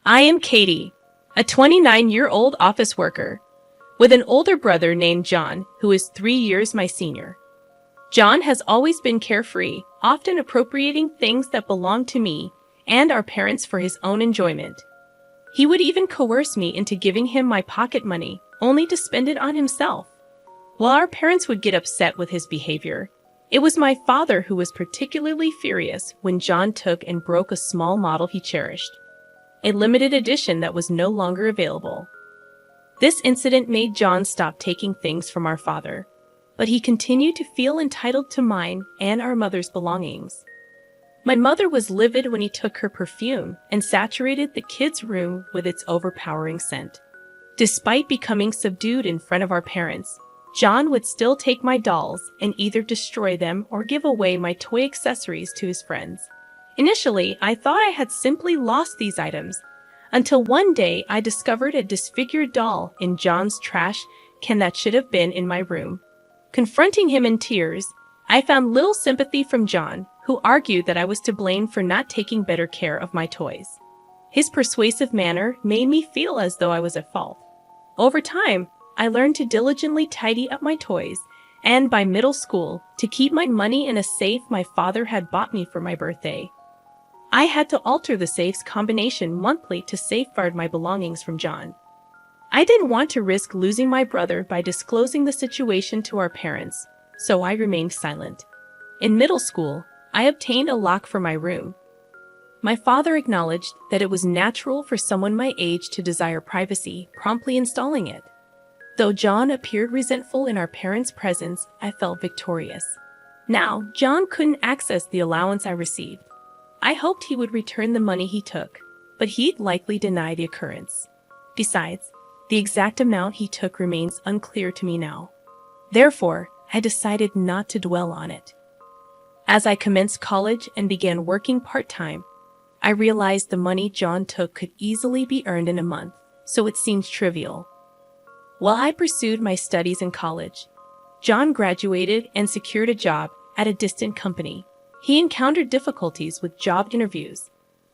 I am Katie, a 29-year-old office worker, with an older brother named John, who is 3 years my senior. John has always been carefree, often appropriating things that belong to me and our parents for his own enjoyment. He would even coerce me into giving him my pocket money, only to spend it on himself. While our parents would get upset with his behavior, it was my father who was particularly furious when John took and broke a small model he cherished, a limited edition that was no longer available. This incident made John stop taking things from our father, but he continued to feel entitled to mine and our mother's belongings. My mother was livid when he took her perfume and saturated the kids' room with its overpowering scent. Despite becoming subdued in front of our parents, John would still take my dolls and either destroy them or give away my toy accessories to his friends. Initially, I thought I had simply lost these items, until one day I discovered a disfigured doll in John's trash can that should have been in my room. Confronting him in tears, I found little sympathy from John, who argued that I was to blame for not taking better care of my toys. His persuasive manner made me feel as though I was at fault. Over time, I learned to diligently tidy up my toys, and by middle school, to keep my money in a safe my father had bought me for my birthday. I had to alter the safe's combination monthly to safeguard my belongings from John. I didn't want to risk losing my brother by disclosing the situation to our parents, so I remained silent. In middle school, I obtained a lock for my room. My father acknowledged that it was natural for someone my age to desire privacy, promptly installing it. Though John appeared resentful in our parents' presence, I felt victorious. Now, John couldn't access the allowance I received. I hoped he would return the money he took, but he'd likely deny the occurrence. Besides, the exact amount he took remains unclear to me now. Therefore, I decided not to dwell on it. As I commenced college and began working part-time, I realized the money John took could easily be earned in a month, so it seemed trivial. While I pursued my studies in college, John graduated and secured a job at a distant company. He encountered difficulties with job interviews,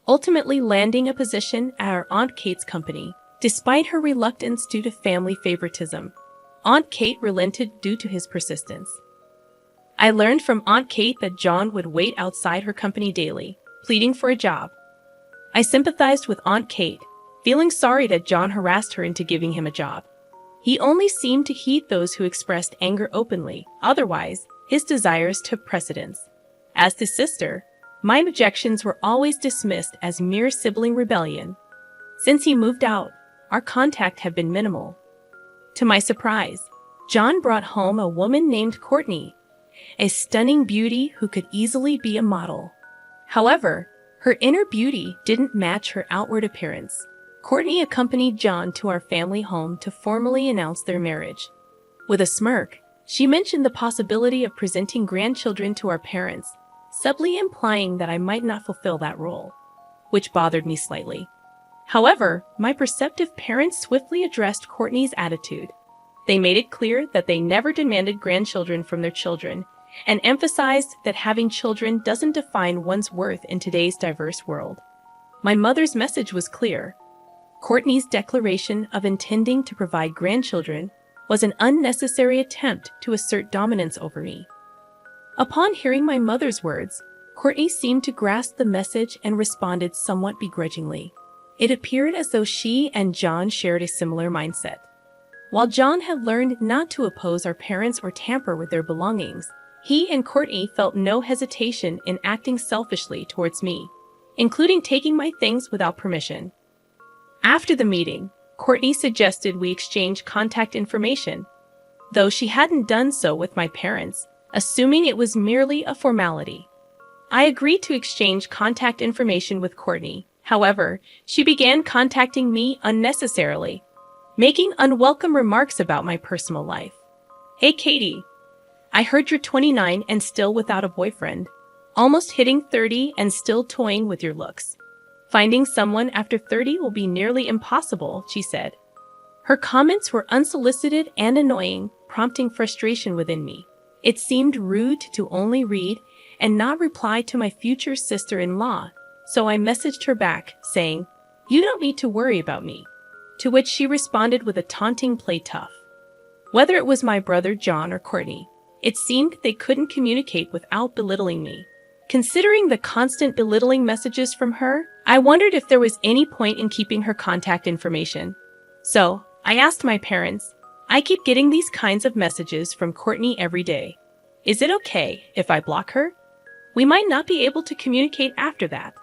ultimately landing a position at our Aunt Kate's company. Despite her reluctance due to family favoritism, Aunt Kate relented due to his persistence. I learned from Aunt Kate that John would wait outside her company daily, pleading for a job. I sympathized with Aunt Kate, feeling sorry that John harassed her into giving him a job. He only seemed to heed those who expressed anger openly, otherwise, his desires took precedence. As his sister, my objections were always dismissed as mere sibling rebellion. Since he moved out, our contact had been minimal. To my surprise, John brought home a woman named Courtney, a stunning beauty who could easily be a model. However, her inner beauty didn't match her outward appearance. Courtney accompanied John to our family home to formally announce their marriage. With a smirk, she mentioned the possibility of presenting grandchildren to our parents, subtly implying that I might not fulfill that role, which bothered me slightly. However, my perceptive parents swiftly addressed Courtney's attitude. They made it clear that they never demanded grandchildren from their children, and emphasized that having children doesn't define one's worth in today's diverse world. My mother's message was clear. Courtney's declaration of intending to provide grandchildren was an unnecessary attempt to assert dominance over me. Upon hearing my mother's words, Courtney seemed to grasp the message and responded somewhat begrudgingly. It appeared as though she and John shared a similar mindset. While John had learned not to oppose our parents or tamper with their belongings, he and Courtney felt no hesitation in acting selfishly towards me, including taking my things without permission. After the meeting, Courtney suggested we exchange contact information, though she hadn't done so with my parents, assuming it was merely a formality. I agreed to exchange contact information with Courtney. However, she began contacting me unnecessarily, making unwelcome remarks about my personal life. "Hey Katie, I heard you're 29 and still without a boyfriend, almost hitting 30 and still toying with your looks. Finding someone after 30 will be nearly impossible," she said. Her comments were unsolicited and annoying, prompting frustration within me. It seemed rude to only read and not reply to my future sister-in-law, so I messaged her back, saying, You don't need to worry about me. To which she responded with a taunting play tough. Whether it was my brother John or Courtney, it seemed they couldn't communicate without belittling me. Considering the constant belittling messages from her, I wondered if there was any point in keeping her contact information. So, I asked my parents, I keep getting these kinds of messages from Courtney every day. Is it okay if I block her? We might not be able to communicate after that.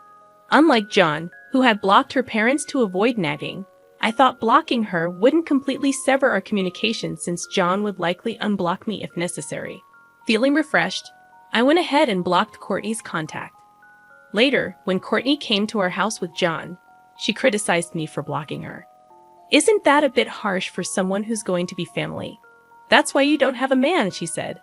Unlike John, who had blocked her parents to avoid nagging, I thought blocking her wouldn't completely sever our communication since John would likely unblock me if necessary. Feeling refreshed, I went ahead and blocked Courtney's contact. Later, when Courtney came to our house with John, she criticized me for blocking her. Isn't that a bit harsh for someone who's going to be family? That's why you don't have a man, she said.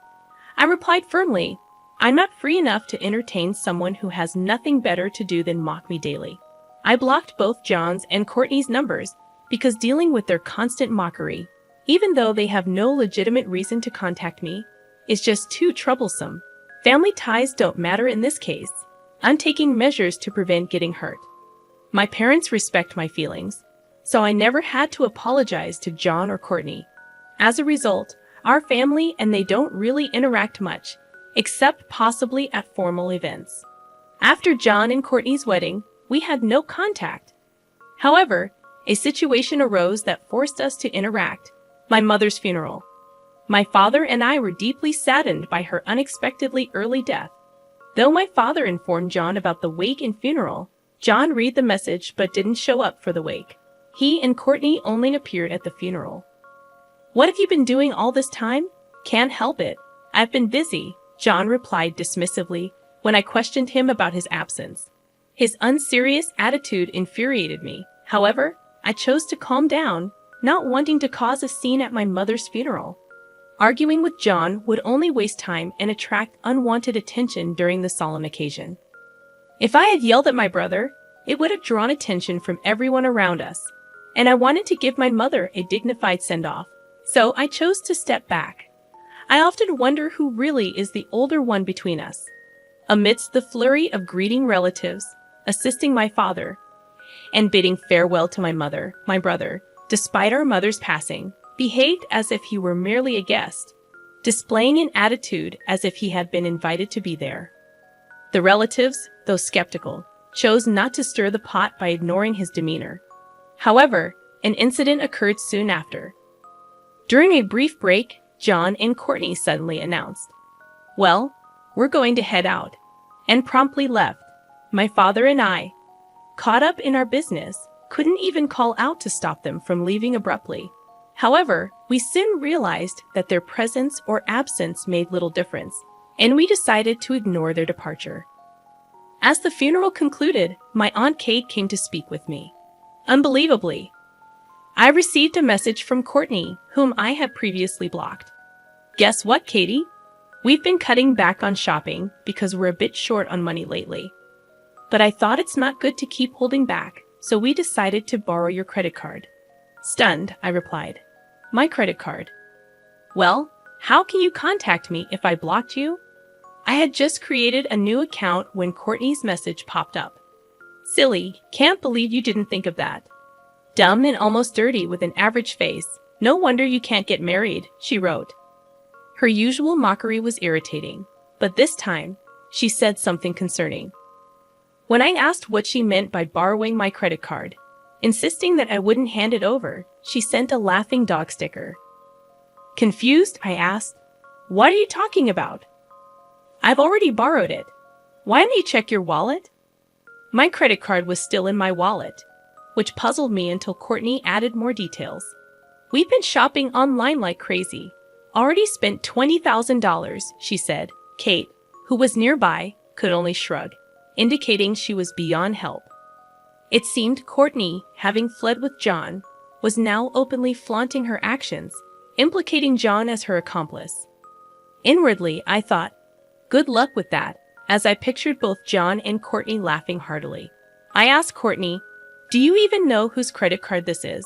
I replied firmly, I'm not free enough to entertain someone who has nothing better to do than mock me daily. I blocked both John's and Courtney's numbers because dealing with their constant mockery, even though they have no legitimate reason to contact me, is just too troublesome. Family ties don't matter in this case. I'm taking measures to prevent getting hurt. My parents respect my feelings, so I never had to apologize to John or Courtney. As a result, our family and they don't really interact much, except possibly at formal events. After John and Courtney's wedding, we had no contact. However, a situation arose that forced us to interact: my mother's funeral. My father and I were deeply saddened by her unexpectedly early death. Though my father informed John about the wake and funeral, John read the message but didn't show up for the wake. He and Courtney only appeared at the funeral. What have you been doing all this time? Can't help it. I've been busy, John replied dismissively when I questioned him about his absence. His unserious attitude infuriated me. However, I chose to calm down, not wanting to cause a scene at my mother's funeral. Arguing with John would only waste time and attract unwanted attention during the solemn occasion. If I had yelled at my brother, it would have drawn attention from everyone around us, and I wanted to give my mother a dignified send-off, so I chose to step back. I often wonder who really is the older one between us. Amidst the flurry of greeting relatives, assisting my father, and bidding farewell to my mother, my brother, despite our mother's passing, behaved as if he were merely a guest, displaying an attitude as if he had been invited to be there. The relatives, though skeptical, chose not to stir the pot by ignoring his demeanor. However, an incident occurred soon after. During a brief break, John and Courtney suddenly announced, "Well, we're going to head out," and promptly left. My father and I, caught up in our business, couldn't even call out to stop them from leaving abruptly. However, we soon realized that their presence or absence made little difference, and we decided to ignore their departure. As the funeral concluded, my Aunt Kate came to speak with me. Unbelievably, I received a message from Courtney, whom I had previously blocked. Guess what, Katie? We've been cutting back on shopping because we're a bit short on money lately. But I thought it's not good to keep holding back, so we decided to borrow your credit card. Stunned, I replied. My credit card? Well, how can you contact me if I blocked you? I had just created a new account when Courtney's message popped up. Silly, can't believe you didn't think of that. Dumb and almost dirty with an average face. No wonder you can't get married, she wrote. Her usual mockery was irritating, but this time, she said something concerning. When I asked what she meant by borrowing my credit card, insisting that I wouldn't hand it over, she sent a laughing dog sticker. Confused, I asked, "What are you talking about?" "I've already borrowed it. Why didn't you check your wallet?" My credit card was still in my wallet, which puzzled me until Courtney added more details. We've been shopping online like crazy. Already spent $20,000, she said. Kate, who was nearby, could only shrug, indicating she was beyond help. It seemed Courtney, having fled with John, was now openly flaunting her actions, implicating John as her accomplice. Inwardly, I thought, good luck with that, as I pictured both John and Courtney laughing heartily. I asked Courtney, "Do you even know whose credit card this is?"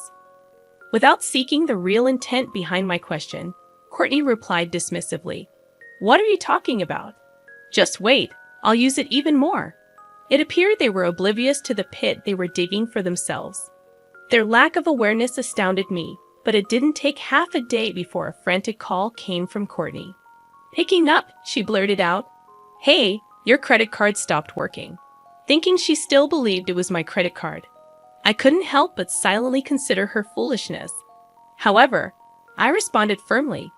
Without seeking the real intent behind my question, Courtney replied dismissively, "What are you talking about? Just wait, I'll use it even more." It appeared they were oblivious to the pit they were digging for themselves. Their lack of awareness astounded me, but it didn't take half a day before a frantic call came from Courtney. Picking up, she blurted out, "Hey, your credit card stopped working." Thinking she still believed it was my credit card. I couldn't help but silently consider her foolishness. However, I responded firmly,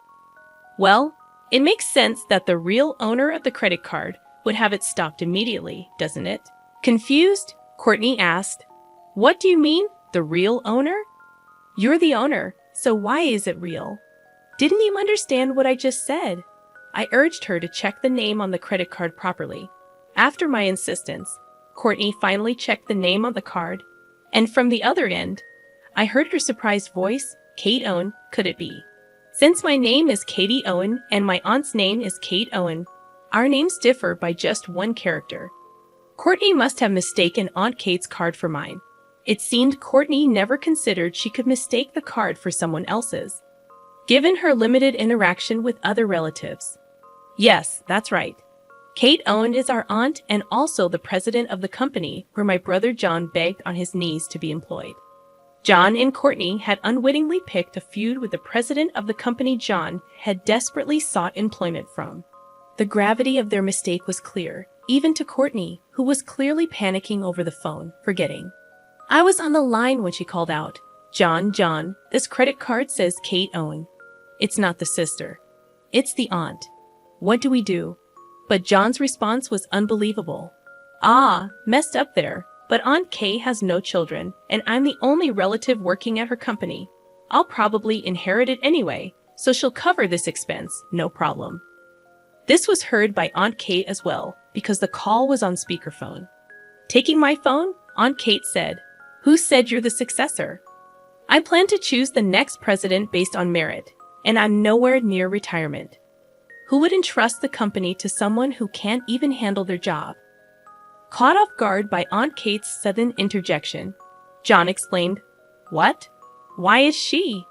"Well, it makes sense that the real owner of the credit card would have it stopped immediately, doesn't it?" Confused, Courtney asked, "What do you mean, the real owner?" "You're the owner, so why is it real?" Didn't you understand what I just said? I urged her to check the name on the credit card properly. After my insistence, Courtney finally checked the name on the card, and from the other end, I heard her surprised voice, "Kate Owen, could it be?" Since my name is Katie Owen and my aunt's name is Kate Owen, our names differ by just one character. Courtney must have mistaken Aunt Kate's card for mine. It seemed Courtney never considered she could mistake the card for someone else's, given her limited interaction with other relatives. Yes, that's right. Kate Owen is our aunt and also the president of the company where my brother John begged on his knees to be employed. John and Courtney had unwittingly picked a feud with the president of the company John had desperately sought employment from. The gravity of their mistake was clear, even to Courtney, who was clearly panicking over the phone, forgetting. I was on the line when she called out, John, this credit card says Kate Owen. It's not the sister. It's the aunt. What do we do?" But John's response was unbelievable. Messed up there, but Aunt Kay has no children, and I'm the only relative working at her company. I'll probably inherit it anyway, so she'll cover this expense, no problem." This was heard by Aunt Kate as well, because the call was on speakerphone. Taking my phone, Aunt Kate said, "Who said you're the successor? I plan to choose the next president based on merit, and I'm nowhere near retirement. Who would entrust the company to someone who can't even handle their job?" Caught off guard by Aunt Kate's sudden interjection, John explained, "What? Why is she?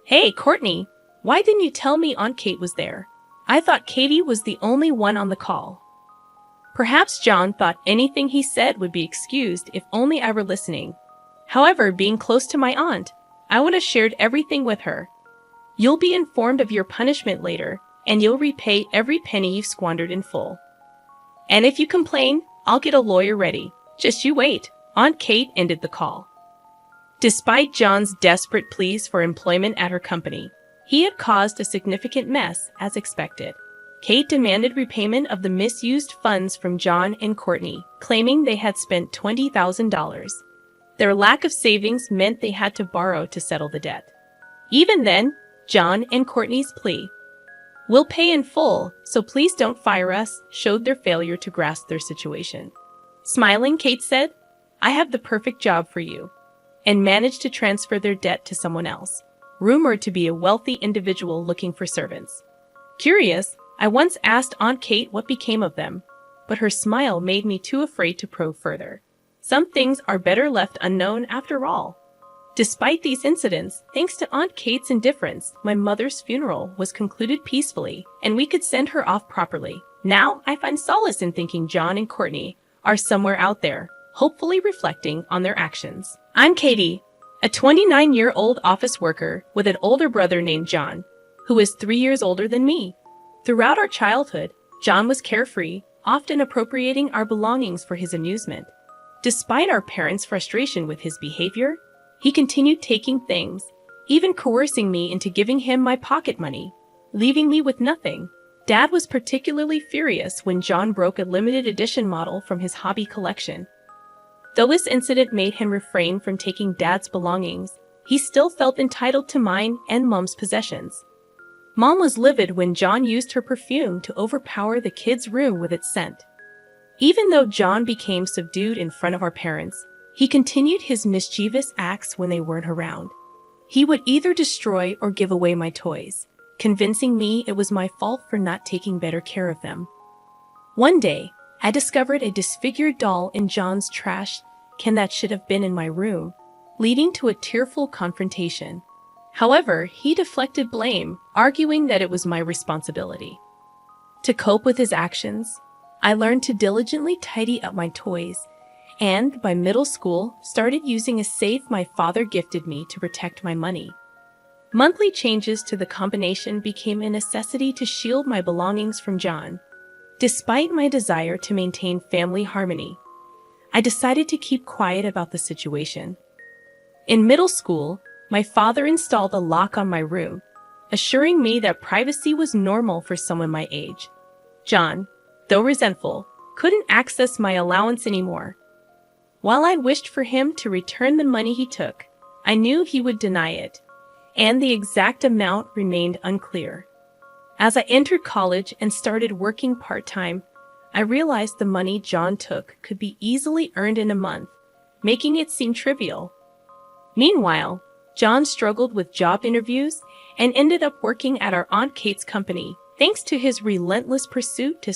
Hey, Courtney, why didn't you tell me Aunt Kate was there? I thought Katie was the only one on the call." Perhaps John thought anything he said would be excused if only I were listening. However, being close to my aunt, I would have shared everything with her. "You'll be informed of your punishment later, and you'll repay every penny you've squandered in full. And if you complain, I'll get a lawyer ready. Just you wait." Aunt Kate ended the call. Despite John's desperate pleas for employment at her company, he had caused a significant mess, as expected. Kate demanded repayment of the misused funds from John and Courtney, claiming they had spent $20,000. Their lack of savings meant they had to borrow to settle the debt. Even then, John and Courtney's plea, "We'll pay in full, so please don't fire us," showed their failure to grasp their situation. Smiling, Kate said, "I have the perfect job for you," and managed to transfer their debt to someone else, rumored to be a wealthy individual looking for servants. Curious, I once asked Aunt Kate what became of them, but her smile made me too afraid to probe further. Some things are better left unknown after all. Despite these incidents, thanks to Aunt Kate's indifference, my mother's funeral was concluded peacefully, and we could send her off properly. Now, I find solace in thinking John and Courtney are somewhere out there, hopefully reflecting on their actions. I'm Katie, a 29-year-old office worker with an older brother named John, who is 3 years older than me. Throughout our childhood, John was carefree, often appropriating our belongings for his amusement. Despite our parents' frustration with his behavior, he continued taking things, even coercing me into giving him my pocket money, leaving me with nothing. Dad was particularly furious when John broke a limited edition model from his hobby collection. Though this incident made him refrain from taking Dad's belongings, he still felt entitled to mine and Mom's possessions. Mom was livid when John used her perfume to overpower the kids' room with its scent. Even though John became subdued in front of our parents, he continued his mischievous acts when they weren't around. He would either destroy or give away my toys, convincing me it was my fault for not taking better care of them. One day, I discovered a disfigured doll in John's trash can that should have been in my room, leading to a tearful confrontation. However, he deflected blame, arguing that it was my responsibility. To cope with his actions, I learned to diligently tidy up my toys, and by middle school, started using a safe my father gifted me to protect my money. Monthly changes to the combination became a necessity to shield my belongings from John. Despite my desire to maintain family harmony, I decided to keep quiet about the situation. In middle school, my father installed a lock on my room, assuring me that privacy was normal for someone my age. John, though resentful, couldn't access my allowance anymore. While I wished for him to return the money he took, I knew he would deny it, and the exact amount remained unclear. As I entered college and started working part-time, I realized the money John took could be easily earned in a month, making it seem trivial. Meanwhile, John struggled with job interviews and ended up working at our Aunt Kate's company, thanks to his relentless pursuit to